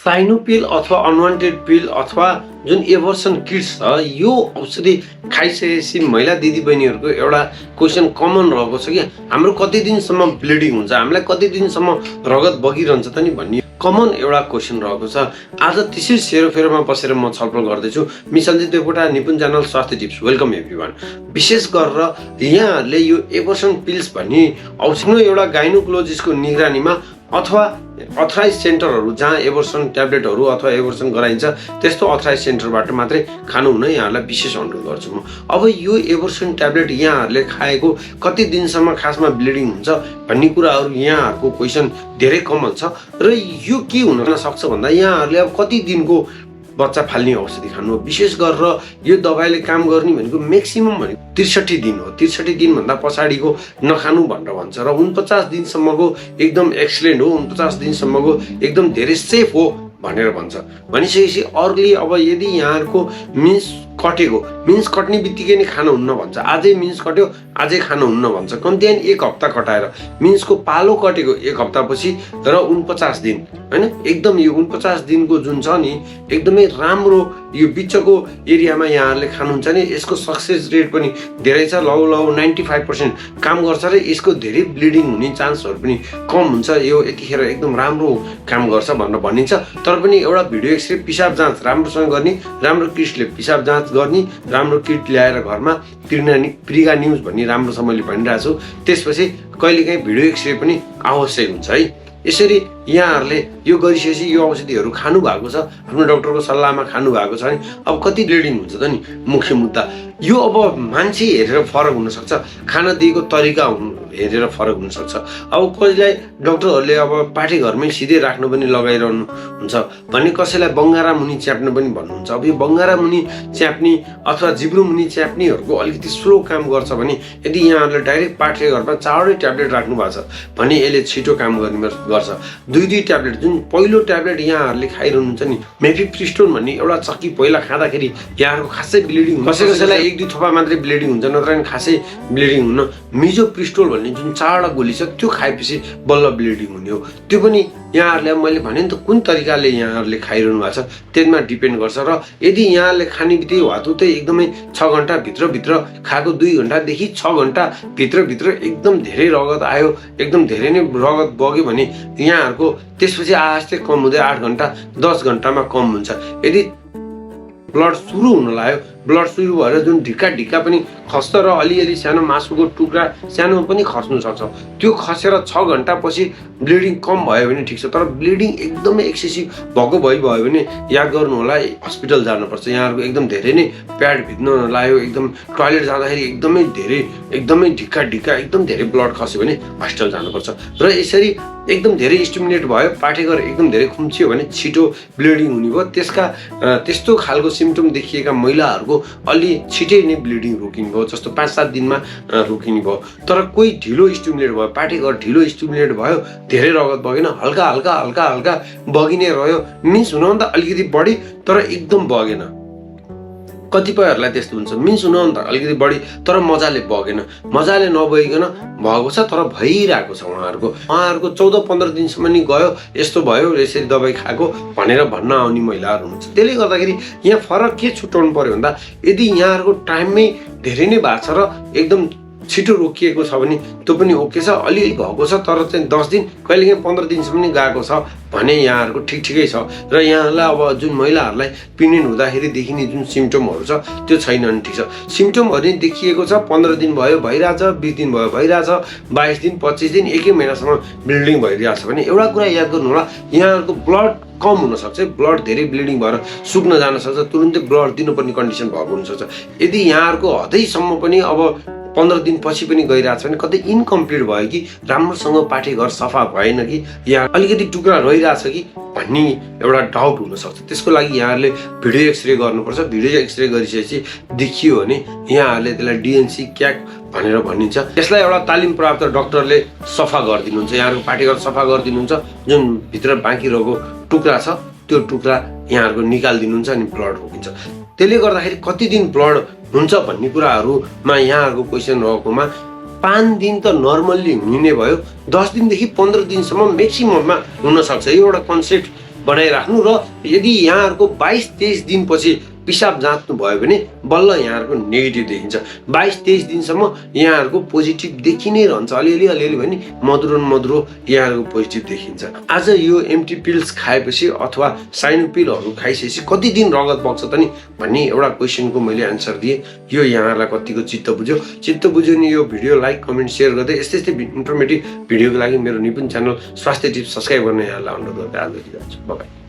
syno-pill अथवा unwanted पिल अथवा जुन एबर्सन किट्स छ यो औषधि खाइसकेपछि महिला दिदीबहिनीहरूको एउटा क्वेसन कमन रहेको छ कि हाम्रो कति दिनसम्म ब्लिडिङ हुन्छ, हामीलाई कति दिनसम्म रगत बगिरहन्छ त नि भन्ने कमन एउटा क्वेसन रहेको छ। आज त्यसै सेरोफेरोमा बसेर म छलफल गर्दैछु। मिसलजी देवकोटा, निपुण च्यानल स्वास्थ्य टिप्स। Welcome everyone. विशेष गरेर यहाँहरूले यो एबर्सन पिल्स भन्ने औषधि एउटा गाइनोकोलोजिस्टको निगरानीमा अथवा अथराइज सेन्टरहरू जहाँ एबर्सन ट्याब्लेटहरू अथवा एबर्सन गराइन्छ त्यस्तो अथराइज सेन्टरबाट मात्रै खानु हुन यहाँहरूलाई विशेष अनुरोध गर्छु म। अब यो एबर्सन ट्याब्लेट यहाँहरूले खाएको कति दिनसम्म खासमा ब्लिडिङ हुन्छ भन्ने कुराहरू यहाँहरूको क्वेसन धेरै कमन छ र यो के हुन सक्छ भन्दा यहाँहरूले अब कति दिनको बच्चा फाल्ने औषधि खानु हो। विशेष गरेर यो दबाईले काम गर्ने भनेको म्याक्सिमम भनेको 63 दिन हो। 63 दिनभन्दा पछाडिको नखानु भनेर भन्छ र 49 दिनसम्मको एकदम एक्सलेन्ट हो, 49 दिनसम्मको एकदम धेरै सेफ हो भनेर भन्छ। भनिसकेपछि अरूले अब यदि यहाँहरूको मिन्स कट्ने बित्तिकै नै खानुहुन्न भन्छ। आजै मिन्स कट्यो आजै खानुहुन्न भन्छ। कम्ती 1 हप्ता कटाएर मिन्सको पालो कटेको 1 हप्तापछि र 49 दिन हैन, एकदम यो 49 दिनको जुन छ नि एकदमै राम्रो यो बिचको एरियामा यहाँहरूले खानुहुन्छ नि यसको सक्सेस रेट पनि धेरै छ। लौ 95% काम गर्छ र यसको धेरै ब्लिडिङ हुने चान्सहरू पनि कम हुन्छ। यो यतिखेर एकदम राम्रो काम गर्छ भनेर भनिन्छ। तर पनि एउटा भिडियो एक्सरे पिसाब जाँच राम्रोसँग गर्ने, राम्रो किट्सले पिसाब जाँच गर्ने, राम्रो किट ल्याएर घरमा प्रिगा न्युज भन्ने राम्रोसँग मैले भनिरहेको छु। त्यसपछि कहिलेकाहीँ भिडियो एक्सरे पनि आवश्यक हुन्छ है। यसरी यहाँहरूले यो गरिसकेपछि यो औषधिहरू खानु भएको छ, आफ्नो डाक्टरको सल्लाहमा खानु भएको छ भने अब कति ब्लिडिङ हुन्छ त नि मुख्य मुद्दा यो। अब मान्छे हेरेर फरक हुनसक्छ, खाना दिएको तरिका हेरेर फरक हुनसक्छ। अब कसैलाई डक्टरहरूले अब पाठेघरमै सिधै राख्नु पनि लगाइरहनु हुन्छ भने कसैलाई बङ्गारा मुनि च्याप्नु पनि भन्नुहुन्छ। अब यो बङ्गारा मुनि च्याप्ने अथवा जिब्रो मुनि च्याप्नेहरूको अलिकति स्लो काम गर्छ भने यदि यहाँहरूले डाइरेक्ट पाठेघरमा चाँडै ट्याब्लेट राख्नु भएको छ भने यसले छिटो काम गर्ने गर्छ। दुई ट्याब्लेट जुन पहिलो ट्याब्लेट यहाँहरूले खाइरहनुहुन्छ नि मिफेगेस्ट भन्ने एउटा चक्की पहिला खाँदाखेरि यहाँहरूको खासै ब्लिडिङ कसैलाई 1-2 थोपा मात्रै ब्लिडिङ हुन्छ, नत्र खासै ब्लिडिङ हुन्न। मिसोप्रोस्टोल भन्ने जुन 4वटा गोली छ त्यो खाएपछि बल्ल ब्लिडिङ हुने हो। त्यो पनि यहाँहरूले मैले भने नि त कुन तरिकाले यहाँहरूले खाइरहनु भएको छ त्यसमा डिपेन्ड गर्छ। र यदि यहाँहरूले खाने बित्तिकै हातुतै एकदमै 6 घन्टा भित्रभित्र खाएको 2 घन्टादेखि 6 घन्टा भित्रभित्र एकदम धेरै रगत आयो, एकदम धेरै नै रगत बग्यो भने यहाँहरूको त्यसपछि आस्ते कम हुँदै 8 घन्टा 10 घन्टामा कम हुन्छ। यदि ब्लड सुरु हुन लाग्यो, ब्लड सुरु भएर जुन ढिक्का पनि खस्छ र अलिअलि सानो मासुको टुक्रा सानो पनि खस्नु सक्छ, त्यो खसेर 6 घन्टापछि ब्लिडिङ कम भयो भने ठिक छ। तर ब्लिडिङ एकदमै एक्सेसिभ भएको भयो भने याद गर्नु होला हस्पिटल जानुपर्छ। यहाँहरूको एकदम धेरै नै प्याड भिज्न लाग्यो, एकदम टोयलेट जाँदाखेरि एकदमै ढिक्का एकदम धेरै ब्लड खस्यो भने हस्पिटल जानुपर्छ। र यसरी एकदम धेरै स्टिमुलेट भयो, पाठेघर एकदम धेरै खुम्चियो भने छिटो ब्लिडिङ हुने भयो। त्यस्तो खालको सिम्पटम देखिएका महिलाहरूको अलि छिटै नै ब्लिडिङ रोकिने भयो, जस्तो 5-7 दिनमा रोकिने भयो। तर कोही ढिलो स्टिमुलेट भयो, पाठेघर ढिलो स्टिमुलेट भयो, धेरै रगत बगेन, हल्का बगिने रह्यो, मिन्स हुनुभन्दा अलिकति बढी तर एकदम बगेन। कतिपयहरूलाई त्यस्तो हुन्छ, मिन्स हुनुभन्दा अलिकति बढी तर मजाले बगेन, मजाले नबगिकन भएको छ तर भइरहेको छ। उहाँहरूको 14-15 दिनसम्म नि गयो, यस्तो भयो, यसरी दबाई खाएको भनेर भन्न आउने महिलाहरू हुन्छ। त्यसले गर्दाखेरि यहाँ फरक के छुट्याउनु पर्यो भन्दा यदि यहाँहरूको टाइममै धेरै नै भएको छ र एकदम छिटो रोकिएको छ भने त्यो पनि ओके छ। अलिअलि भएको छ तर चाहिँ 10 दिन कहिलेकाहीँ 15 दिनसम्म नि गएको छ भने यहाँहरूको ठिकै छ। र यहाँलाई अब जुन महिलाहरूलाई प्रेग्नेन्ट हुँदाखेरि देखिने जुन सिम्पटमहरू छ त्यो छैन भने ठिक छ। सिम्पटमहरू देखिएको छ 15 दिन भयो भइरहेछ, 20 दिन भयो भइरहेछ, 22 दिन 25 दिन 1 महिनासम्म ब्लिडिङ भइरहेछ भने एउटा कुरा याद गर्नु होला, यहाँहरूको ब्लड कम हुनसक्छ, ब्लड धेरै ब्लिडिङ भएर सुक्न जान सक्छ, तुरुन्तै ब्लड दिनुपर्ने कन्डिसन भएको हुनसक्छ। यदि यहाँहरूको हदैसम्म पनि अब 15 दिन पछि पनि गइरहेछ भने कतै इन्कम्प्लिट भयो कि राम्रोसँग पाठेघर सफा भएन कि यहाँ अलिकति टुक्रा रहिरहेछ कि भन्ने एउटा डाउट हुनसक्छ। त्यसको लागि यहाँहरूले भिडियो एक्सरे गर्नुपर्छ। भिडियो एक्सरे गरिसकेपछि देखियो भने यहाँहरूले त्यसलाई डिएनसी क्याक भनेर भनिन्छ। यसलाई एउटा तालिम प्राप्त डाक्टरले सफा गरिदिनुहुन्छ, यहाँहरूको पाठेघर सफा गरिदिनुहुन्छ, जुन भित्र बाँकी रहेको टुक्रा छ त्यो टुक्रा यहाँहरूको निकालिदिनुहुन्छ अनि ब्लड रोकिन्छ। त्यसले गर्दाखेरि कति दिन ब्लड हुन्छ भन्ने कुराहरूमा यहाँहरूको क्वेसन रहेकोमा 5 दिन त नर्मल्ली हुने भयो, 10 दिनदेखि 15 दिनसम्म म्याक्सिमममा हुन सक्छ। यो एउटा कन्सेप्ट बनाइराख्नु र यदि यहाँहरूको 22-23 दिनपछि पिसाब जाँच्नु भयो भने बल्ल यहाँहरूको नेगेटिभ देखिन्छ। 22-23 दिनसम्म यहाँहरूको पोजिटिभ देखि नै रहन्छ, अलिअलि भने मधुरो यहाँहरूको पोजिटिभ देखिन्छ। आज यो एमटी पिल्स खाएपछि अथवा साइनोपिलहरू खाइसकेपछि कति दिन रगत बग्छ त नि भन्ने एउटा क्वेसनको मैले एन्सर दिएँ। यो यहाँलाई कतिको चित्त बुझ्यो नि यो भिडियो लाइक कमेन्ट सेयर गर्दै यस्तै इन्फर्मेटिभ भिडियोको लागि मेरो निपुण च्यानल स्वास्थ्य टिप्स सब्सक्राइब गर्न यहाँलाई अनुरोध गर्दै आज जान्छु। बाइ।